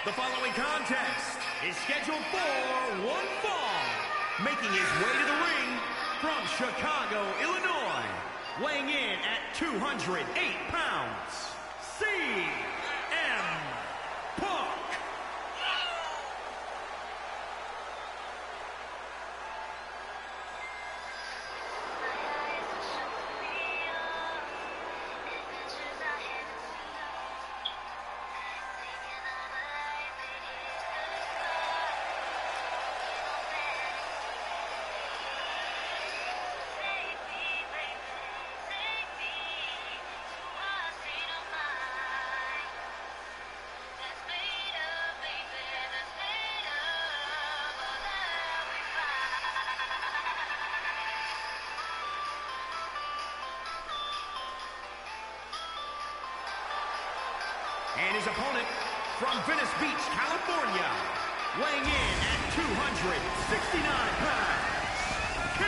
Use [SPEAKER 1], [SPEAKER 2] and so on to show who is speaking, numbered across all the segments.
[SPEAKER 1] The following contest is scheduled for one fall. Making his way to the ring from Chicago, Illinois, weighing in at 208 pounds, CM Punk. And his opponent from Venice Beach, California, weighing in at 269 pounds, King.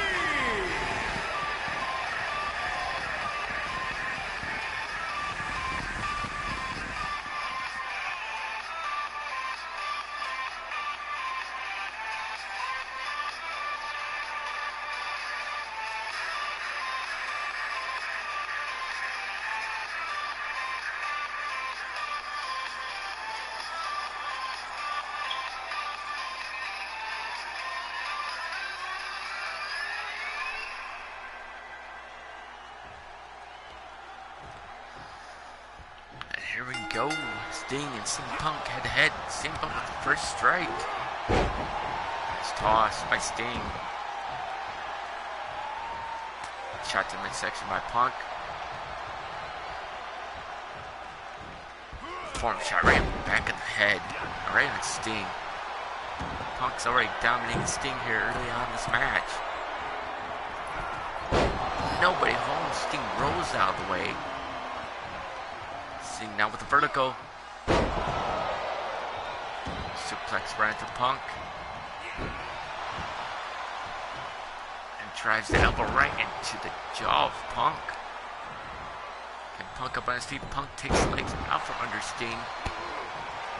[SPEAKER 2] Here we go. Sting and CM Punk head to head. CM Punk with the first strike. It's tossed by Sting. Shot to midsection by Punk. Form shot right in the back of the head. Right on Sting. Punk's already dominating Sting here early on in this match. Nobody home. Sting rolls out of the way. Now with the vertical suplex right into Punk and drives the elbow right into the jaw of Punk. Can Punk up on his feet. Punk takes legs out from under Sting.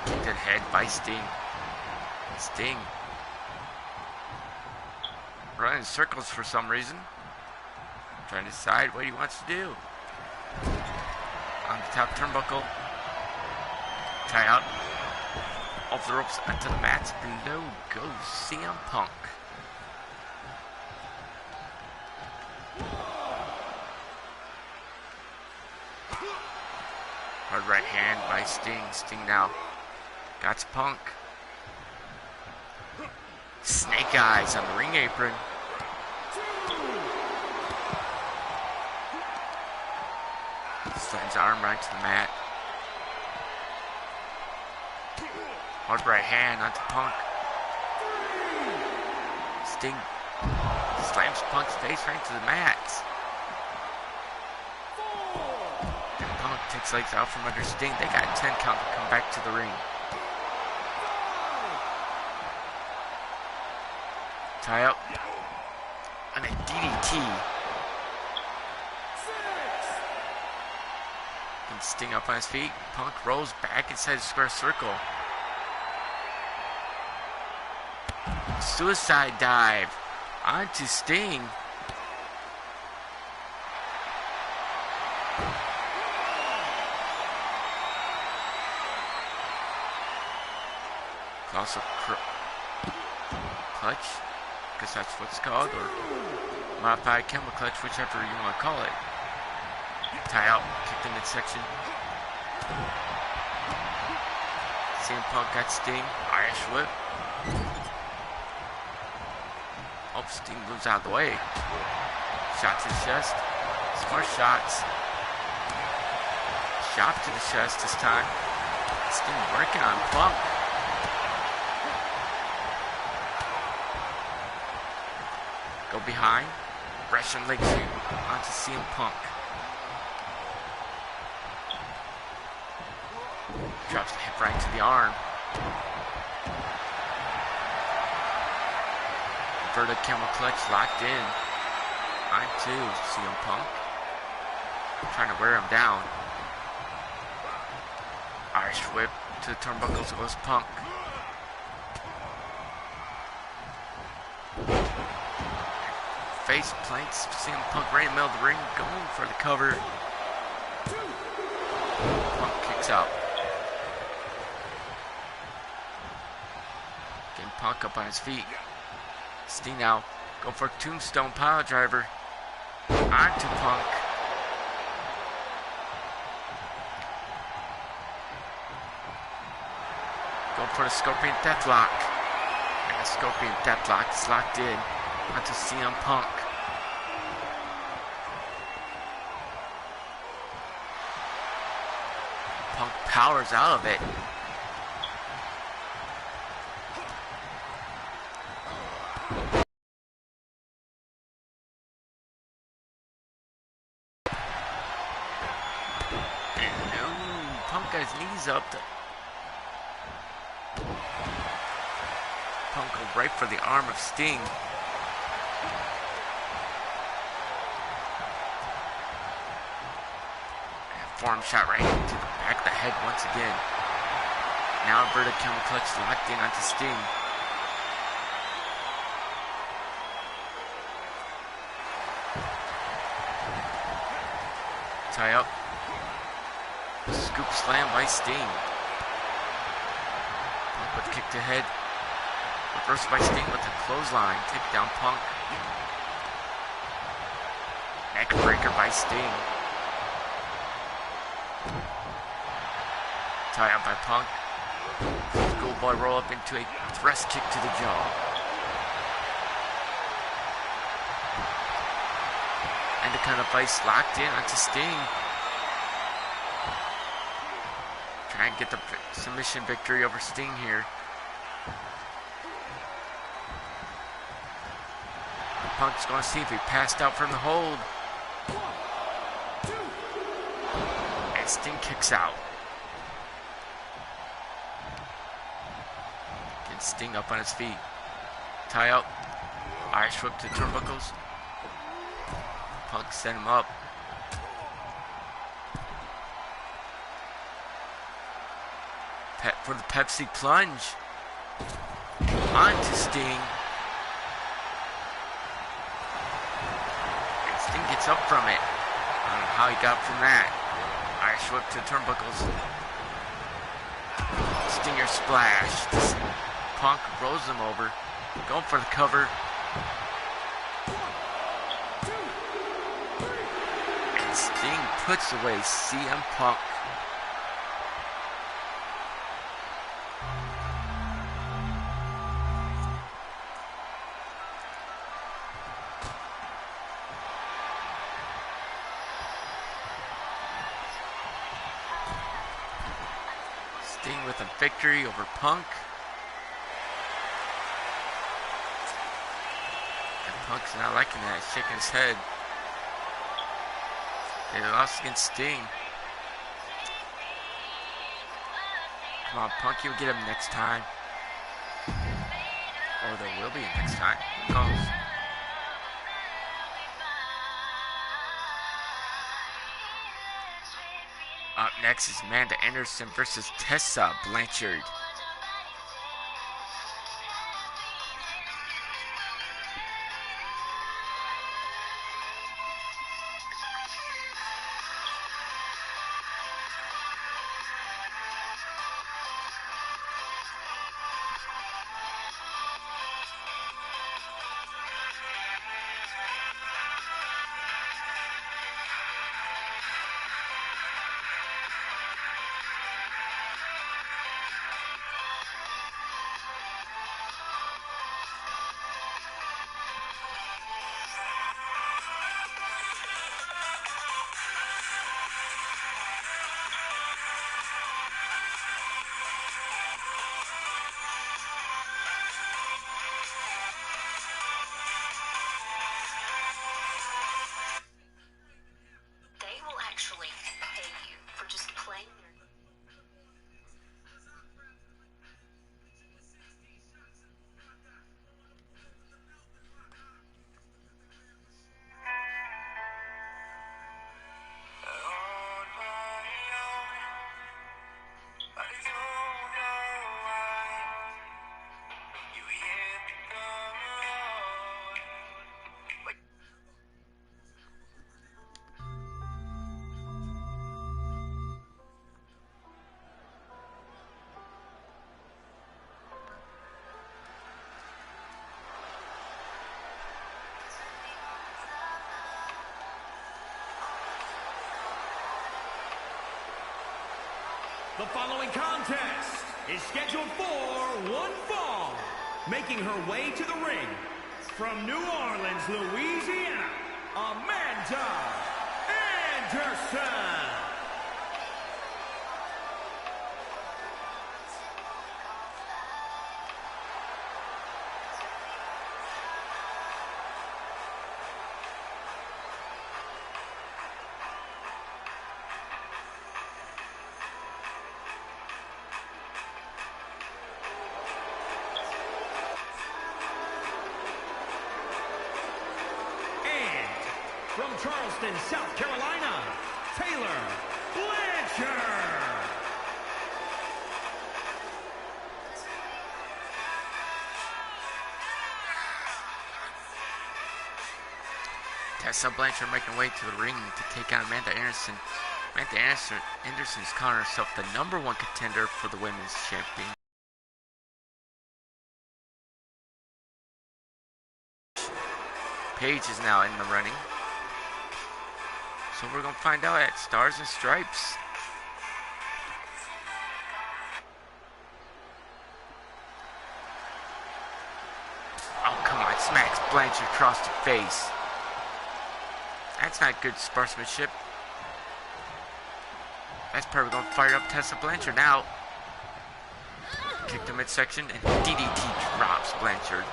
[SPEAKER 2] Kicked to the head by Sting. Sting running in circles for some reason, trying to decide what he wants to do. On the top turnbuckle, tie out off the ropes onto the mats. Below goes CM Punk. Hard right hand by Sting. Sting now got Punk. Snake eyes on the ring apron. Slams arm right to the mat. Hard right hand onto Punk. Sting slams Punk's face right to the mats. And Punk takes legs out from under Sting. They got a 10 count to come back to the ring. Tie up. And a DDT. Sting up on his feet. Punk rolls back inside the square circle. Suicide dive onto Sting. Also clutch, because that's what it's called, or modified camel clutch, whichever you want to call it. Tie out, kick the midsection. CM Punk got Sting, Irish whip. Oh, Sting moves out of the way. Shot to the chest. Some more shots. Shot to the chest this time. Sting working on Punk. Go behind. Russian leg sweep onto CM Punk. Drops the hip right to the arm. Inverted camel clutch locked in. onto CM Punk. Trying to wear him down. Irish whip To the turnbuckles goes Punk. Face plants CM Punk right in the middle of the ring, going for the cover. Punk kicks out. Getting Punk up on his feet. Sting now, go for a tombstone pile driver. Onto Punk. Go for the Scorpion Deathlock. And the Scorpion Deathlock is locked in onto CM Punk. Punk powers out of it. Punk got his knees up. Punk go right for the arm of Sting. Forearm shot right into the back of the head once again. Now inverted camel clutch locked in onto Sting. Tie up. Scoop slam by Sting. Punk with kick to head. Reversed by Sting with a clothesline. Take down Punk. Neck breaker by Sting. Tie up by Punk. Schoolboy roll up into a thrust kick to the jaw. And the kind of vice locked in onto Sting. Try and get the submission victory over Sting here. Punk's going to see if he passed out from the hold. And Sting kicks out. Gets Sting up on his feet. Tie up. Irish whip to turnbuckles. Punk sent him up. For the Pepsi plunge. Onto Sting. And Sting gets up from it. I don't know how he got from that. Irish whip to turnbuckles. Stinger splash. Punk rolls him over. Going for the cover. And Sting puts away CM Punk. Sting with a victory over Punk. And Punk's not liking that, shaking his head. They lost against Sting. Come on, Punk, you'll get him next time. Or there will be a next time. Who knows? Up next is Amanda Anderson versus Tessa Blanchard.
[SPEAKER 1] The following contest is scheduled for one fall. Making her way to the ring from New Orleans, Louisiana, Amanda Anderson. From Charleston, South Carolina, Taylor Blanchard.
[SPEAKER 2] Tessa Blanchard making her way to the ring to take on Amanda Anderson. Amanda Anderson is calling herself the #1 contender for the women's champion. Paige is now in the running. So we're going to find out at Stars and Stripes. Oh, come on. Smacks Blanchard across the face. That's not good sportsmanship. That's probably going to fire up Tessa Blanchard now. Kick to midsection and DDT drops Blanchard.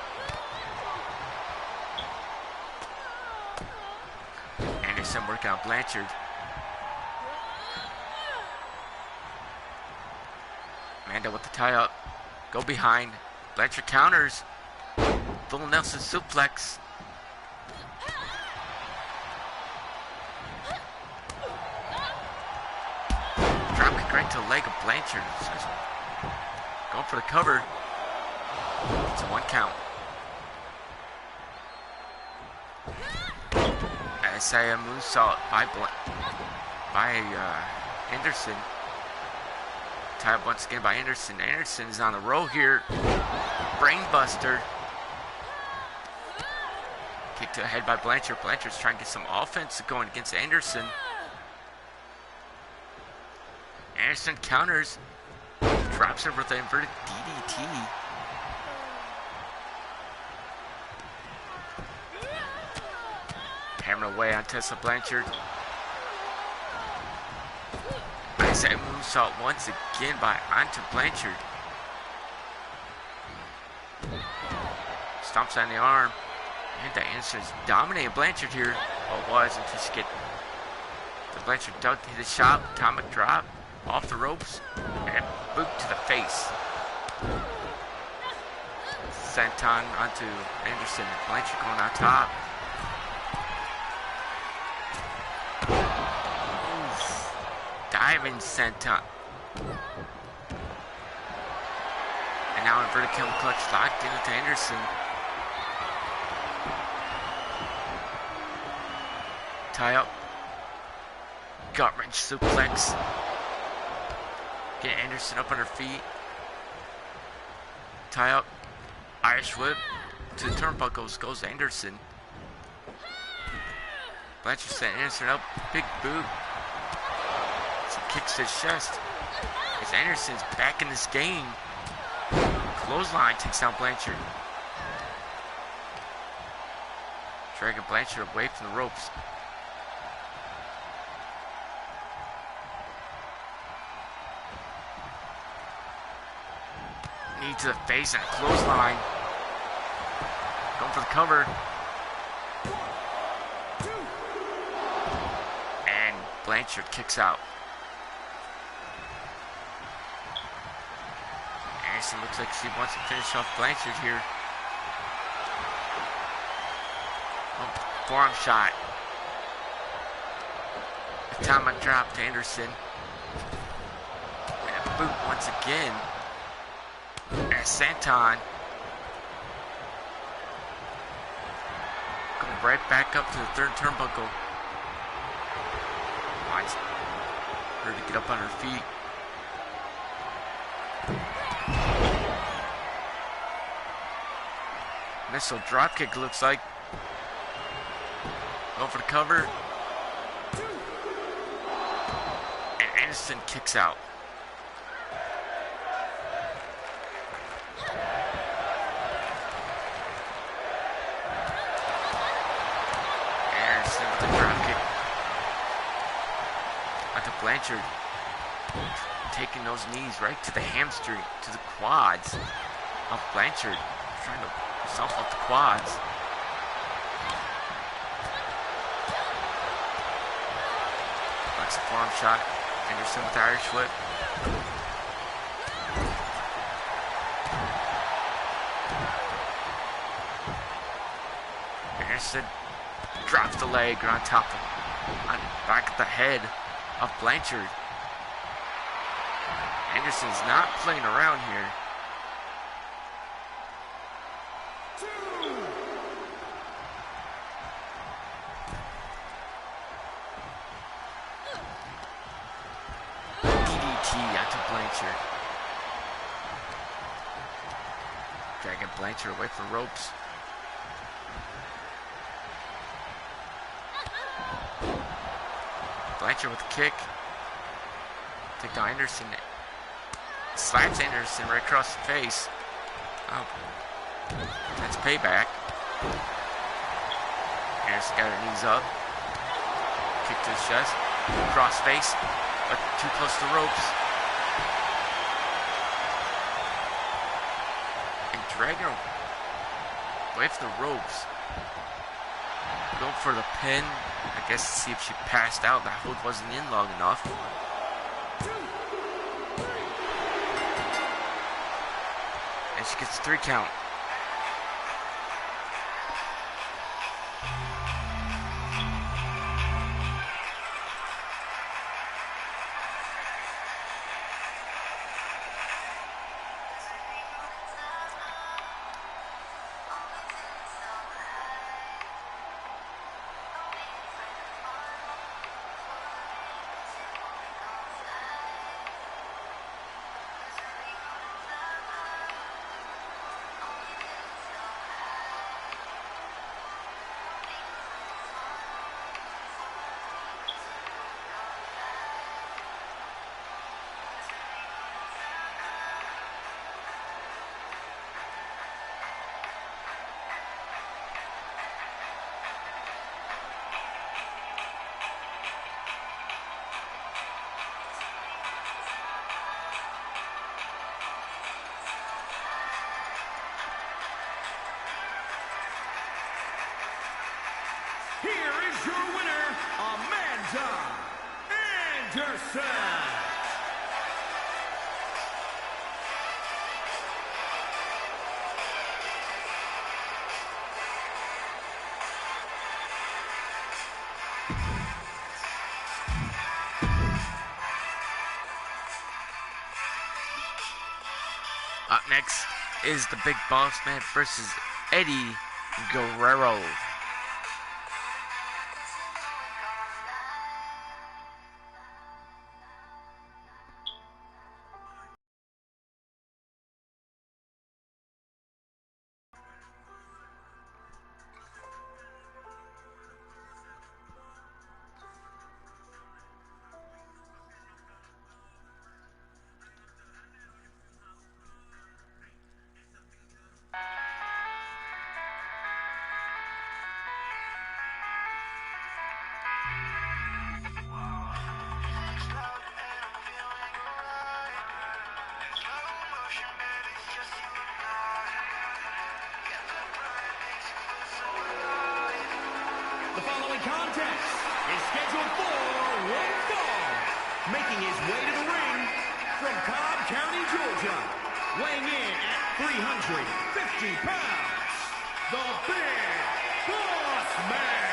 [SPEAKER 2] Anderson working on Blanchard. Amanda with the tie up. Go behind. Blanchard counters. Full Nelson suplex. Dropkick right to the leg of Blanchard. Going for the cover. It's a 1 count. SIA moonsault by Anderson. Tie up once again by Anderson. Anderson's on the roll here. Brainbuster. Kick to the head by Blanchard. Blanchard's trying to get some offense going against Anderson. Anderson counters. Drops her with an inverted DDT. Hammering away on Tessa Blanchard. Nice moonsault once again by onto Blanchard. Stomps on the arm. And Anderson's dominating Blanchard here. Well, it was until she get the Blanchard dug to the shot. Atomic drop off the ropes and a boot to the face. Senton onto Anderson. Blanchard going on top. Diving senton. And now inverted kill clutch locked into Anderson. Tie up. Gut wrench suplex. Get Anderson up on her feet. Tie up. Irish whip to the turnbuckles goes Anderson. Blanchard set Anderson up. Big boot. Some kicks to his chest. As Anderson's back in this game. Clothesline takes down Blanchard. Dragging Blanchard away from the ropes. Knee to the face and a clothesline. Going for the cover. And Blanchard kicks out. Anderson looks like she wants to finish off Blanchard here. Oh, forearm shot. Atomic drop to Anderson. And a boot once again. And Santon going right back up to the third turnbuckle. Wants her to get up on her feet. Missile dropkick looks like. Going for the cover. And Anderson kicks out. Anderson with a drop kick. Onto Blanchard. Taking those knees right to the hamstring, to the quads of Blanchard. Trying to stomp up the quads. That's a forearm shot. Anderson with the Irish whip. Anderson drops the leg on top of, on back of the head of Blanchard. Anderson's not playing around here. DDT onto Blanchard. Dragging Blanchard away from ropes. Blanchard with a kick. Take down Anderson. Slaps Anderson right across the face. Oh. That's payback. Anderson got her knees up. Kick to the chest. Cross face. But too close to the ropes. And dragging her away from the ropes. Going for the pin. I guess to see if she passed out. That hold wasn't in long enough. And she gets a 3 count.
[SPEAKER 1] Here is your winner, Amanda Anderson.
[SPEAKER 2] Up next is the Big Boss Man versus Eddie Guerrero.
[SPEAKER 1] The following contest is scheduled for one fall. Making his way to the ring from Cobb County, Georgia, weighing in at 350 pounds, the Big Boss Man.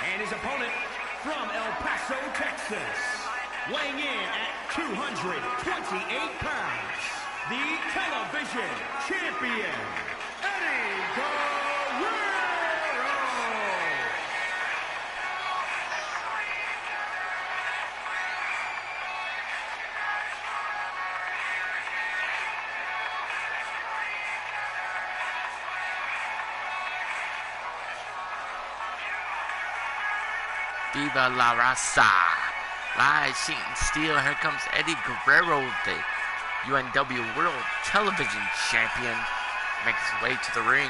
[SPEAKER 1] And his opponent from El Paso, Texas, weighing in at 228 pounds, the Television Champion, Eddie Guerrero.
[SPEAKER 2] Viva la raza. Live sheet and steel. Here comes Eddie Guerrero, the UNW World Television Champion. Makes his way to the ring.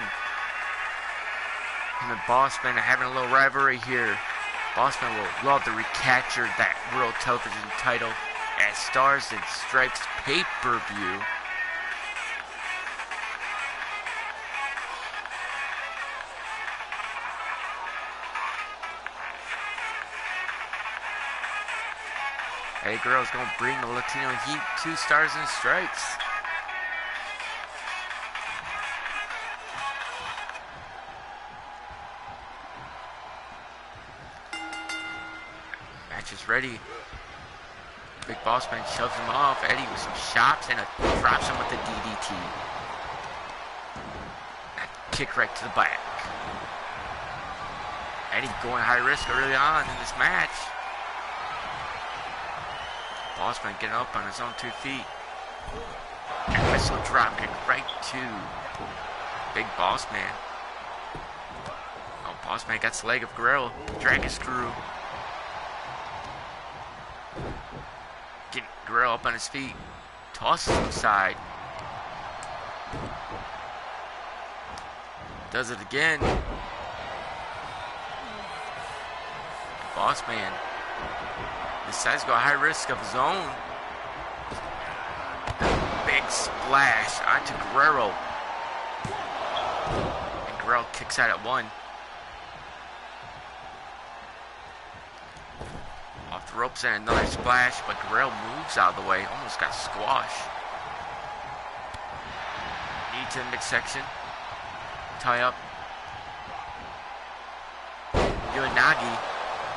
[SPEAKER 2] Him and Bossman are having a little rivalry here. Bossman will love to recapture that World Television title at Stars and Stripes pay-per-view. Eddie Guerrero's going to bring the Latino Heat to Stars and Stripes. Match is ready. Big Bossman shoves him off. Eddie with some shots and drops him with the DDT. That kick right to the back. Eddie going high risk early on in this match. Bossman getting up on his own 2 feet. And missile drop kick right to Big Bossman. Oh, Bossman got the leg of Guerrero. Dragon screw. Getting Guerrero up on his feet. Tosses him aside. Does it again. Bossman decides to go high risk of his own. Big splash onto Guerrero. And Guerrero kicks out at 1. Off the ropes and another splash, but Guerrero moves out of the way. Almost got squashed. Knee to the midsection. Tie up. Uranagi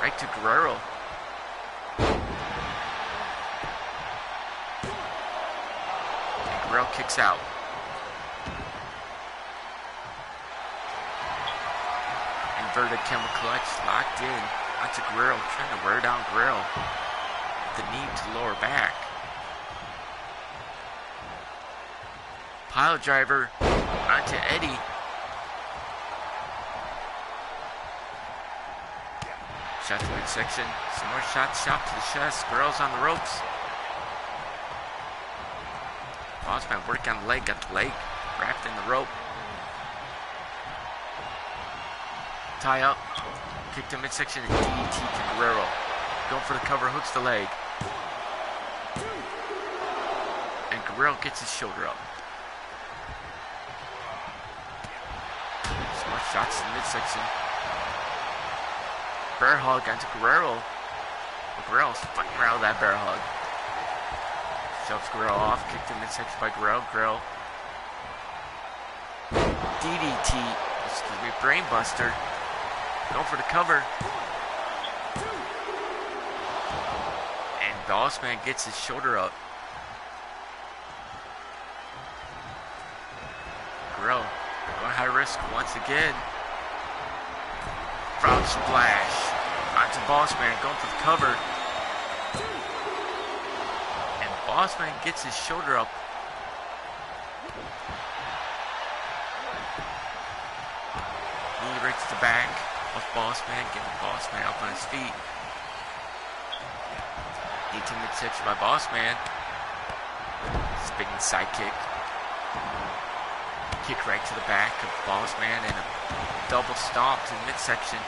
[SPEAKER 2] right to Guerrero. Guerrero kicks out. Inverted camel clutch locked in onto Guerrero, trying to wear down Guerrero. The knee to the lower back. Pile driver onto Eddie. Shot to midsection. Some more shots, shot to the chest. Guerrero's on the ropes. Bossman working on the leg, got the leg wrapped in the rope. Tie up, kick to midsection, and DDT to Guerrero. Going for the cover, hooks the leg. And Guerrero gets his shoulder up. Some more shots to the midsection. Bear hug onto Guerrero. But Guerrero's fighting around that bear hug. Shoves Guerrero off, kicked in midsection by Guerrero. Guerrero. DDT, excuse me, brainbuster. Going for the cover. And Bossman gets his shoulder up. Guerrero going high risk once again. Frog splash onto Bossman, going for the cover. Bossman gets his shoulder up. Knee right to the back of Bossman, getting Bossman up on his feet. Knee to midsection by Bossman. Spinning side kick. Kick right to the back of Bossman and a double stomp to the midsection.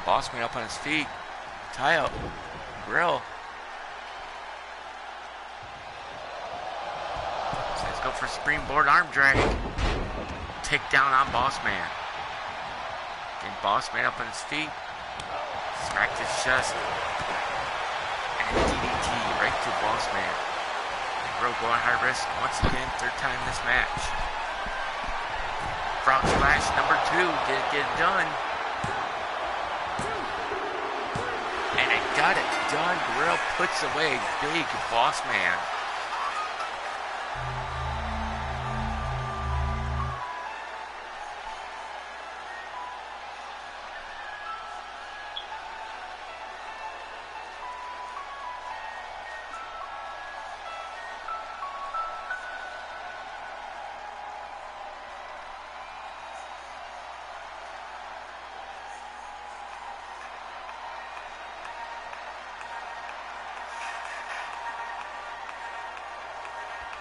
[SPEAKER 2] Bossman up on his feet. Tie up. Guerrero. So let's go for springboard arm drag. Take down on Bossman. Getting Bossman up on his feet. Smacked his chest. And DDT right to Bossman. Guerrero going high risk once again. 3rd time in this match. Frog splash number 2. Get it done. got it done. Guerrero puts away big boss man.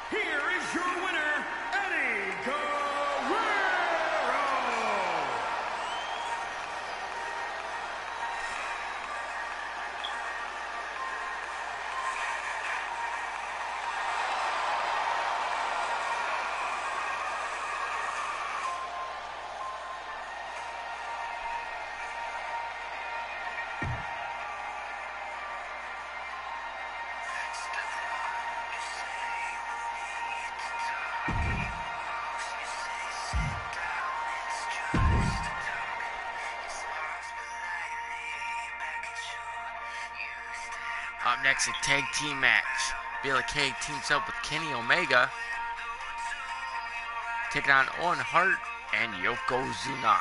[SPEAKER 1] Here is your winner, Eddie Guerrero!
[SPEAKER 2] Up next, a tag team match. Billy Kay teams up with Kenny Omega, taking on Owen Hart and Yokozuna.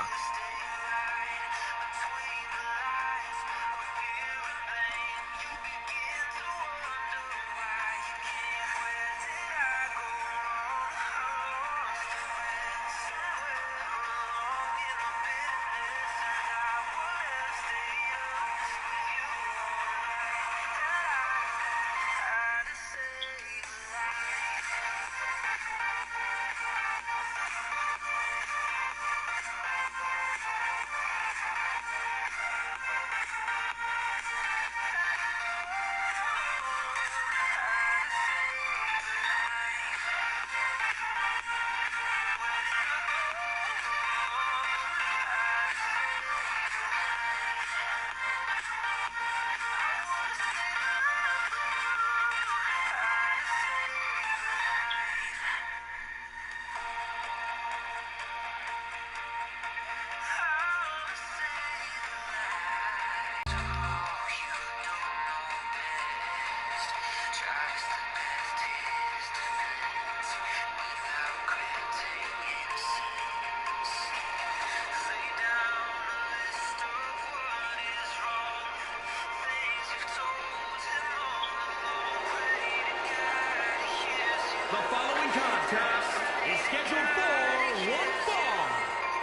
[SPEAKER 1] The following contest is scheduled for one fall.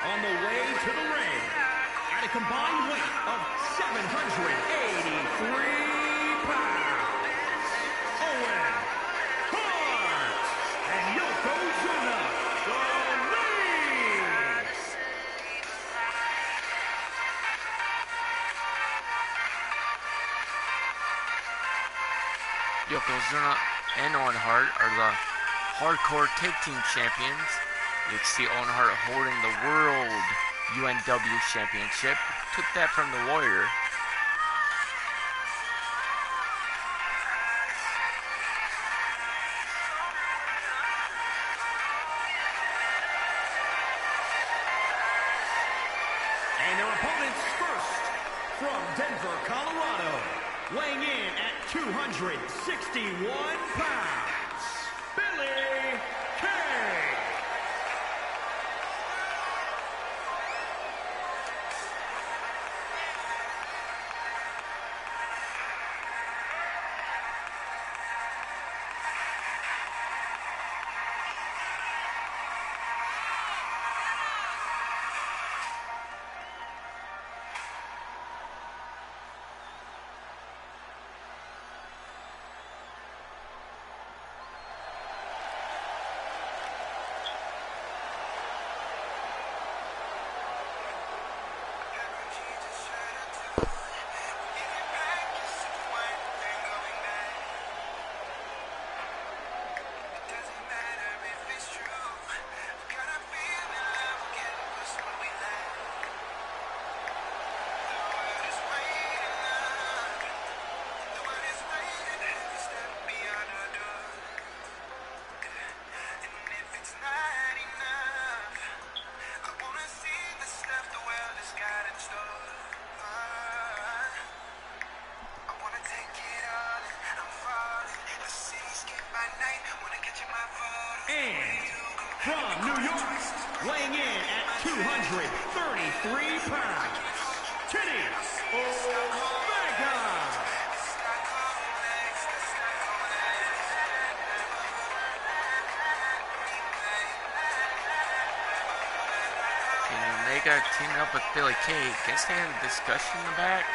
[SPEAKER 1] On the way to the ring, at a combined weight of 783 pounds, Owen Hart and Yokozuna, the League.
[SPEAKER 2] Yokozuna and Owen Hart are the Hardcore Tag Team Champions. You can see Owen Hart holding the World UNW Championship. Took that from the Warrior.
[SPEAKER 1] And their opponents first, from Denver, Colorado, weighing in at 261 pounds, Billy Kay. From New York, weighing in at 233 pounds, Kenny Omega.
[SPEAKER 2] Kenny Omega teaming up with Billy Kay. Guess they had a discussion in the back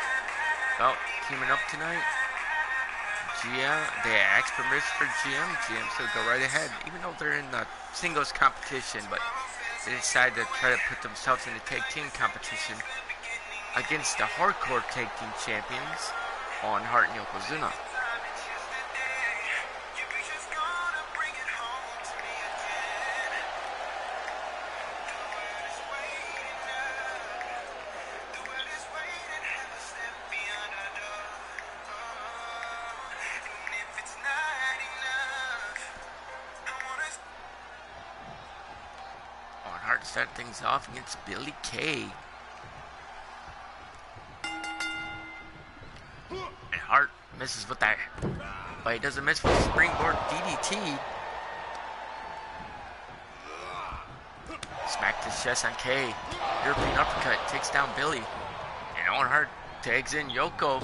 [SPEAKER 2] about teaming up tonight. GM, they asked permission for GM. GM said go right ahead, even though they're in the singles competition, but they decided to try to put themselves in the tag team competition against the hardcore tag team champions on Hart and Yokozuna. Hart to start things off against Billy Kay. And Hart misses with that, but he doesn't miss with the springboard DDT. Smacked his chest on Kay. European uppercut takes down Billy. And Owen Hart tags in Yoko.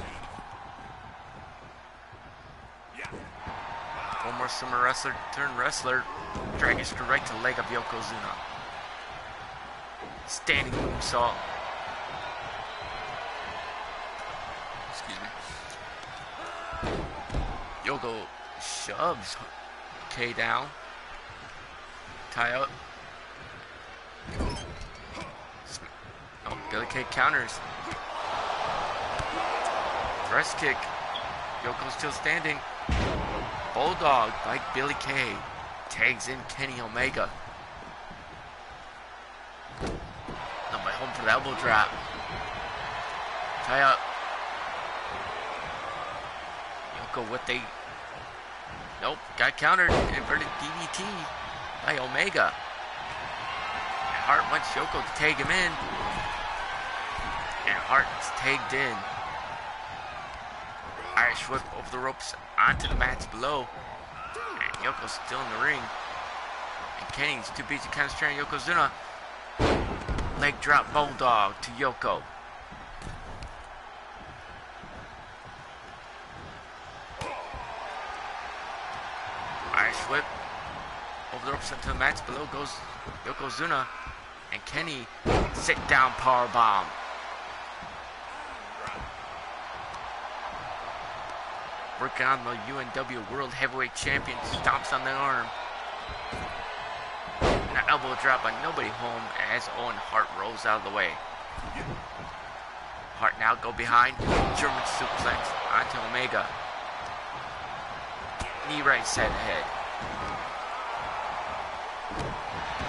[SPEAKER 2] One more summer wrestler turned wrestler. Dragon straight to leg of Yokozuna. Standing moonsault. Excuse me. Yoko shoves Kay down. Tie up. Oh, Billy Kay counters. Dress kick. Yoko's still standing. Bulldog like Billy Kay. Tags in Kenny Omega. Home for the elbow drop. Tie up. Yoko with the... Nope, got countered. Inverted DDT by Omega. And Hart wants Yoko to tag him in. And Hart's tagged in. Irish whip over the ropes onto the mats below. And Yoko's still in the ring. And Kenny's too busy concentrating on Yokozuna. Leg drop bulldog to Yoko. Irish whip over the ropes into the mats below goes Yokozuna. And Kenny sit down power bomb. Working on the UNW World Heavyweight Champion, stomps on the arm. And an elbow drop on nobody home as Owen Hart rolls out of the way. Hart now go behind, German suplex onto Omega. Knee right set ahead.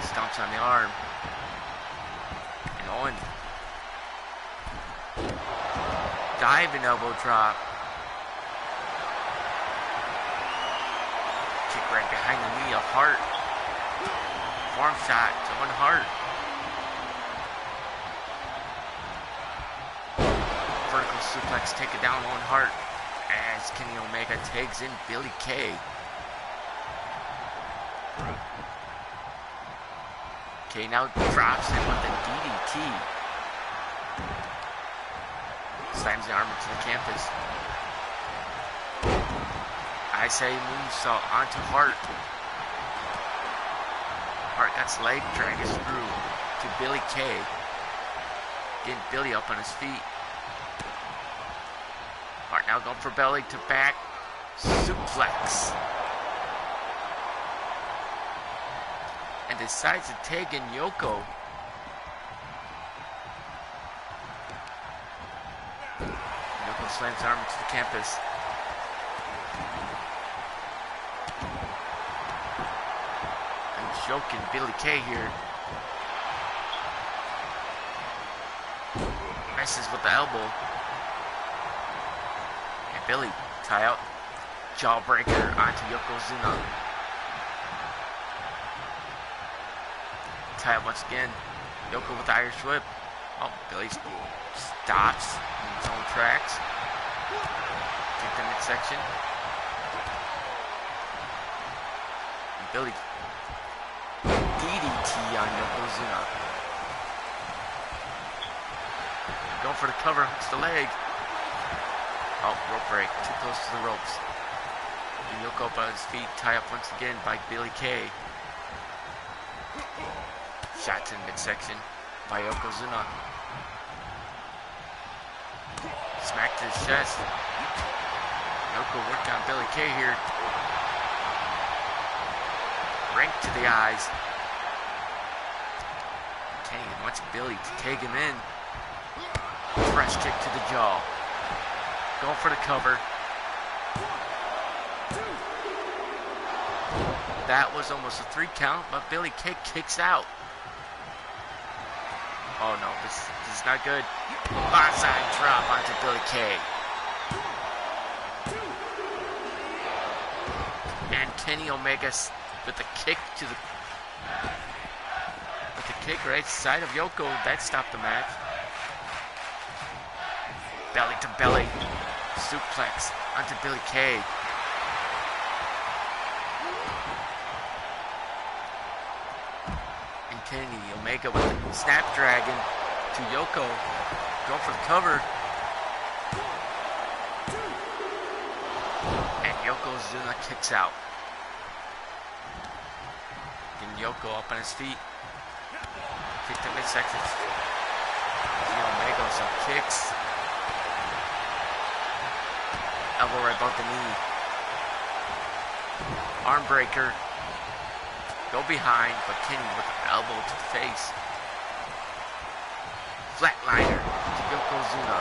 [SPEAKER 2] Stomps on the arm. And Owen. Diving elbow drop. Kick right behind the knee of Hart. Farm shot to Owen Hart. Vertical suplex taking down Owen Hart as Kenny Omega tags in Billy Kay. Kay now drops him with a DDT. Slams the arm into the canvas. I say moonsault onto Hart. Hart got his leg dragged through to Billy Kay. Getting Billy up on his feet. Hart now going for belly to back suplex. And decides to tag in Yoko. Yoko slams arm into the campus. Joking Billy Kay here. Messes with the elbow. And Billy tie out. Jawbreaker onto Yokozuna. Tie up once again. Yoko with the Irish whip. Oh, Billy stops in his own tracks. Take the midsection. And Billy DDT on Yokozuna. Going for the cover, hooks the leg. Oh, rope break, too close to the ropes. And Yoko up on his feet, tie up once again by Billy Kay. Shot to the midsection by Yokozuna. Smack to his chest. Yoko working on Billy Kay here. Rank to the eyes. Kenny wants Billy to take him in. Fresh kick to the jaw. Going for the cover. That was almost a 3 count, but Billy Kay kicks out. Oh no, this is not good. Bonsai drop onto Billy Kay. And Kenny Omega with the kick to the right side of Yoko. That stopped the match. Belly to belly. Suplex onto Billy Kay. And Kenny Omega with the Snapdragon to Yoko. Going for the cover. And Yokozuna kicks out. And Yoko up on his feet. Kick to midsection. Omega with some kicks. Elbow right above the knee. Arm breaker. Go behind, but Kenny with an elbow to the face. Flatliner to Yokozuna.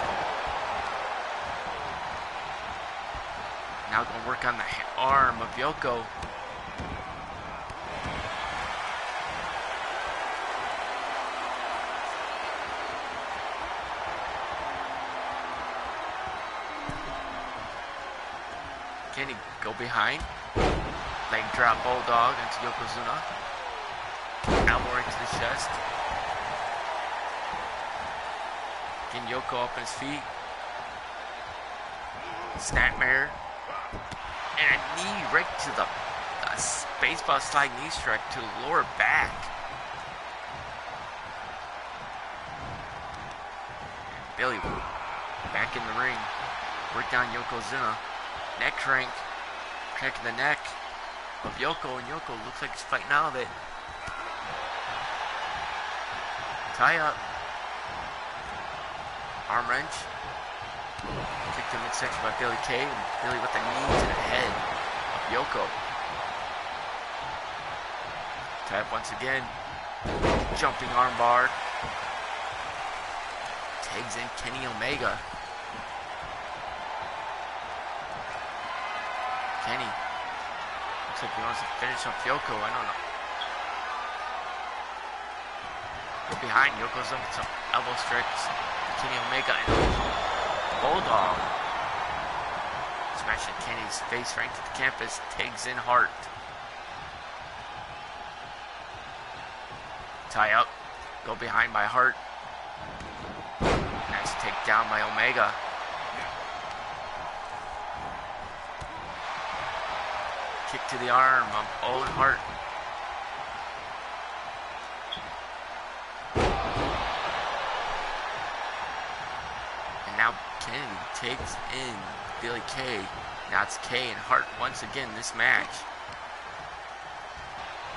[SPEAKER 2] Now going to work on the arm of Yoko. Kenny go behind. Leg drop bulldog into Yokozuna. Elbow right to the chest. Getting Yoko up on his feet. Snapmare. And a knee right to the baseball slide knee strike to the lower back. And Billy back in the ring. Work down Yokozuna. Neck crank. Cranking the neck of Yoko, and Yoko looks like he's fighting out of it. Tie up. Arm wrench. Kick to midsection by Billy Kay, and Billy with the knee to the head of Yoko. Tie up once again. Jumping arm bar. Tags in Kenny Omega. Kenny looks like he wants to finish off Yoko. I don't know. Go behind. Yoko's up with some elbow strikes. Kenny Omega and Bulldog. Smashing Kenny's face right to the campus. Tags in Hart. Tie up. Go behind by Hart. Nice takedown by Omega. Kick to the arm of Owen Hart. And now Kennedy takes in Billy Kay. Now it's Kay and Hart once again in this match.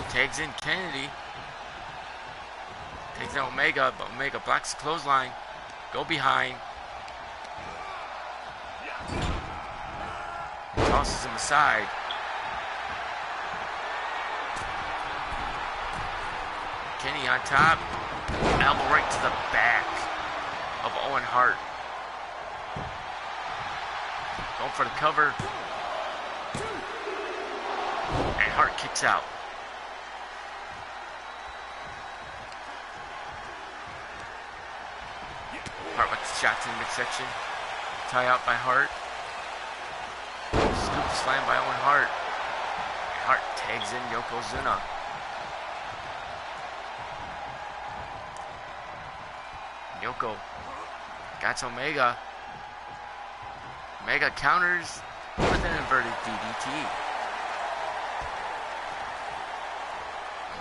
[SPEAKER 2] Tags in Kennedy. Takes in Omega, but Omega blocks the clothesline. Go behind. Tosses him aside. Kenny on top. Elbow right to the back of Owen Hart. Going for the cover. And Hart kicks out. Hart with the shot to the midsection. Tie out by Hart. Scoop slam by Owen Hart. And Hart tags in Yokozuna. Yoko got Omega. Omega counters with an inverted DDT.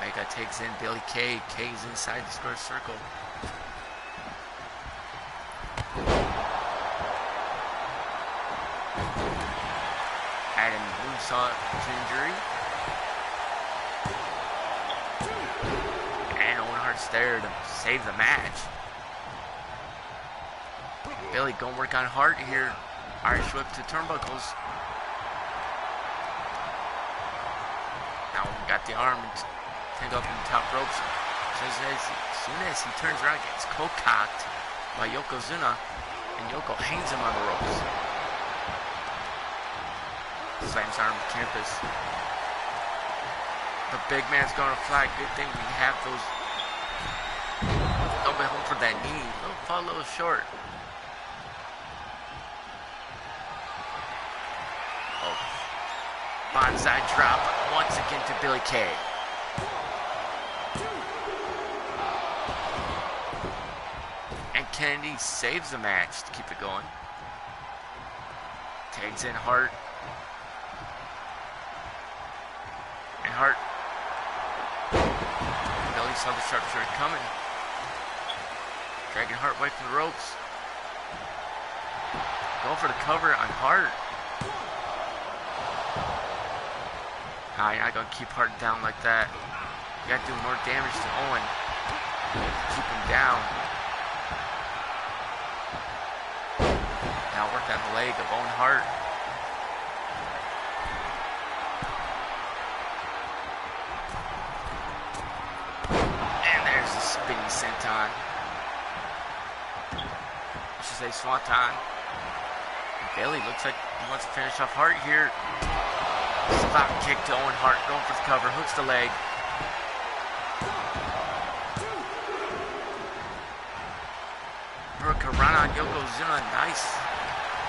[SPEAKER 2] Omega takes in Billy Kay. Kay's inside the square circle. Adding moonsault to injury. And Owen Hart's there to save the match. Billy gonna work on Hart here. Irish whip to turnbuckles. Now we got the arm and tangled up in the top ropes. As soon as he turns around, gets co-cocked by Yokozuna, and Yoko hangs him on the ropes. Slams arm to campus. The big man's gonna fly. Good thing we have those. Don't be home for that knee. Fall a little short. Oh. Bonsai drop once again to Billy Kay. And Kennedy saves the match to keep it going. Tags in Hart. And Hart. Billy saw the sharpshooter coming. Dragging Hart away from the ropes. Going for the cover on Hart. Nah, you're not going to keep Hart down like that. You got to do more damage to Owen. Keep him down. Now work on the leg of Owen Hart. And there's the spinning senton. I should say swanton. Bailey looks like he wants to finish off Hart here. Spot kick to Owen Hart, going for the cover, hooks the leg. Brooke run on Yokozuna, nice.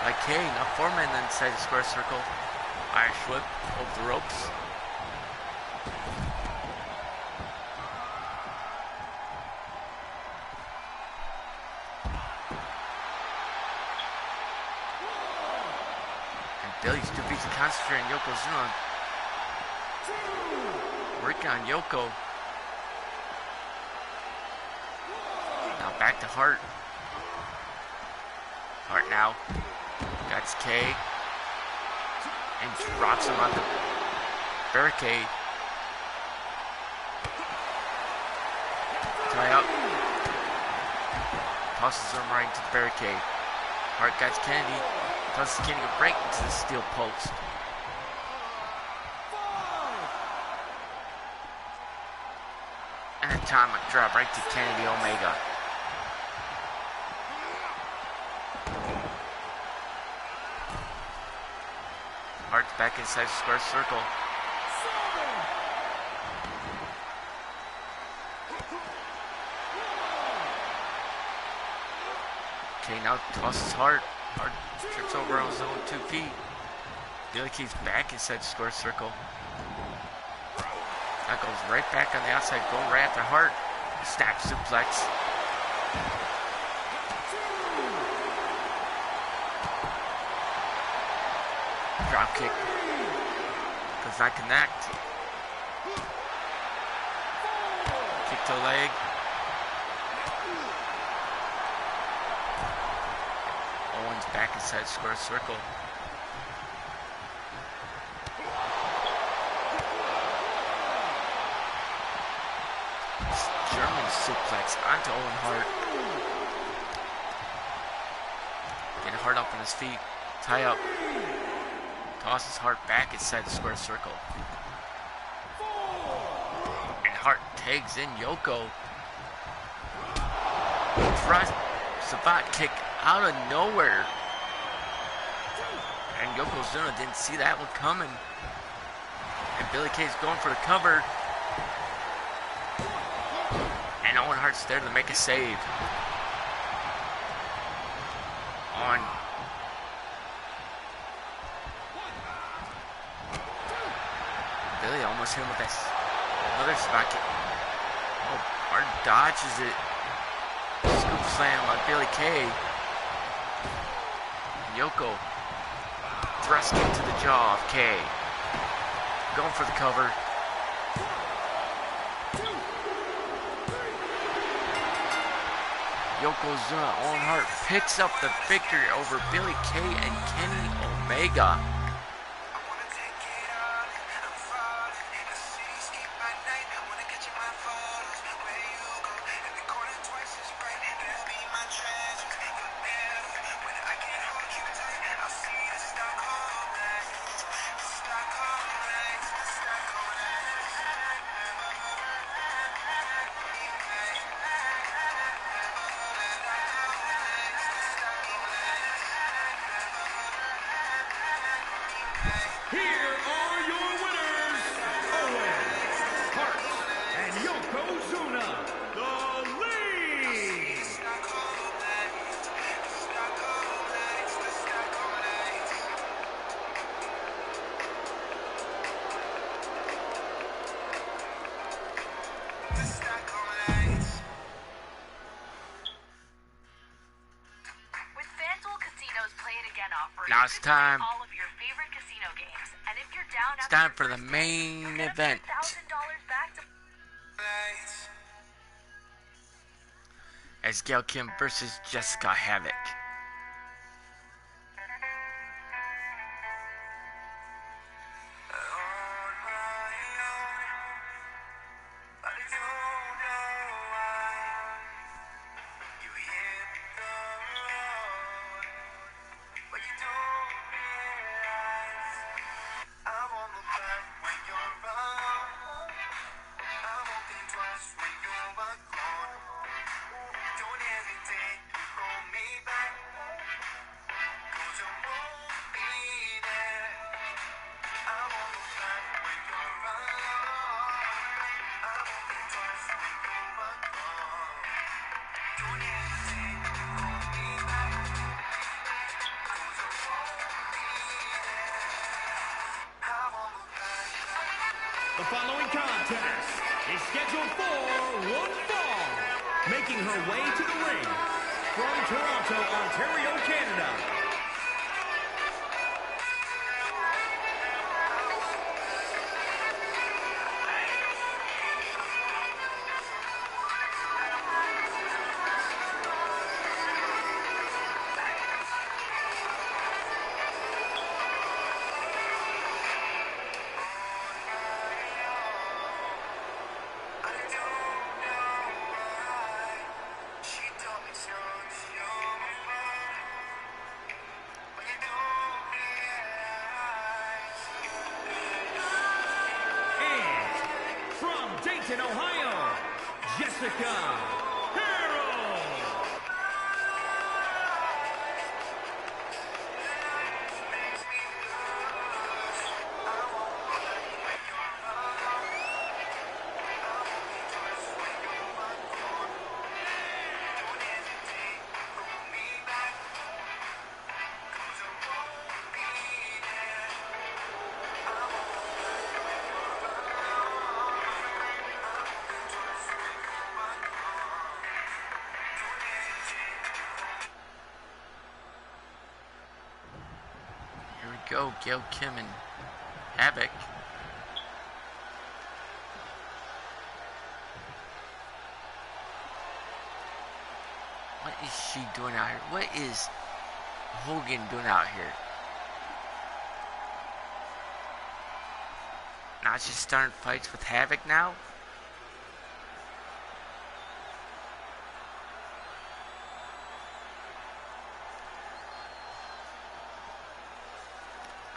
[SPEAKER 2] By Kay, now 4 men inside the square circle. Irish whip over the ropes. Billy's too busy concentrating on Yokozuna. Working on Yoko. Now back to Hart. Hart now. Got Kay. And drops him on the barricade. Tie up. Tosses him right into the barricade. Hart got Kennedy. Tosses Kennedy right into the steel post. And atomic drop right to Kennedy Omega. Hart's back inside the square circle. Okay, now tosses Hart. Hart trips over on his own 2 feet. Billy Kay's back inside the square circle. That goes right back on the outside, going right after Hart. Snap suplex. Drop kick. Does not connect. Kick to the leg. Owen's back inside square circle. German suplex onto Owen Hart. Getting Hart up on his feet. Tie up. Tosses Hart back inside the square circle. And Hart tags in Yoko. Tries Sabat kick out of nowhere. And Yokozuna didn't see that one coming. And Billy Kay's going for the cover. And Owen Hart's there to make a save. On. Billy almost hit him with another spot kick. Oh, Hart dodges it. Scoop slam on Billy Kay. Yoko thrust kick to the jaw of Kay. Going for the cover. Yokozuna Owen Hart picks up the victory over Billy Kay and Kenny Omega.
[SPEAKER 1] Here are your winners, Owen, Hart, and Yokozuna, the League.
[SPEAKER 3] With FanDuel Casino's Play It Again offering,
[SPEAKER 2] Now it's time.
[SPEAKER 3] all of your favorite casino games. And if you're down
[SPEAKER 2] It's
[SPEAKER 3] after
[SPEAKER 2] time
[SPEAKER 3] your
[SPEAKER 2] for the
[SPEAKER 3] first
[SPEAKER 2] main
[SPEAKER 3] game, you'll
[SPEAKER 2] event.
[SPEAKER 3] get $1,000 back to
[SPEAKER 2] As Gail Kim versus Jessica Havoc.
[SPEAKER 1] The following contest is scheduled for one fall. Making her way to the ring from Toronto, Ontario, Canada. Dayton, Ohio, Jessica Harrell.
[SPEAKER 2] Go, Gail Kim and Havoc. What is she doing out here? What is Hogan doing out here? Now she's starting fights with Havoc now?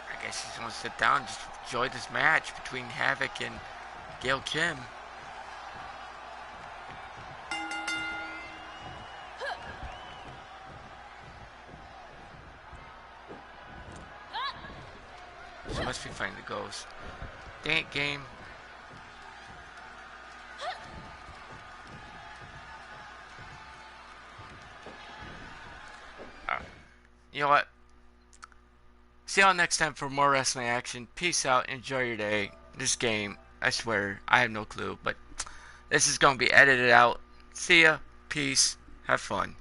[SPEAKER 2] I guess she's gonna sit down and just enjoy this match between Havoc and Gail Kim. She must be fighting the ghost. Dang it, game. You know what? See y'all next time for more wrestling action. Peace out. Enjoy your day. This game, I swear, I have no clue. But this is going to be edited out. See ya. Peace. Have fun.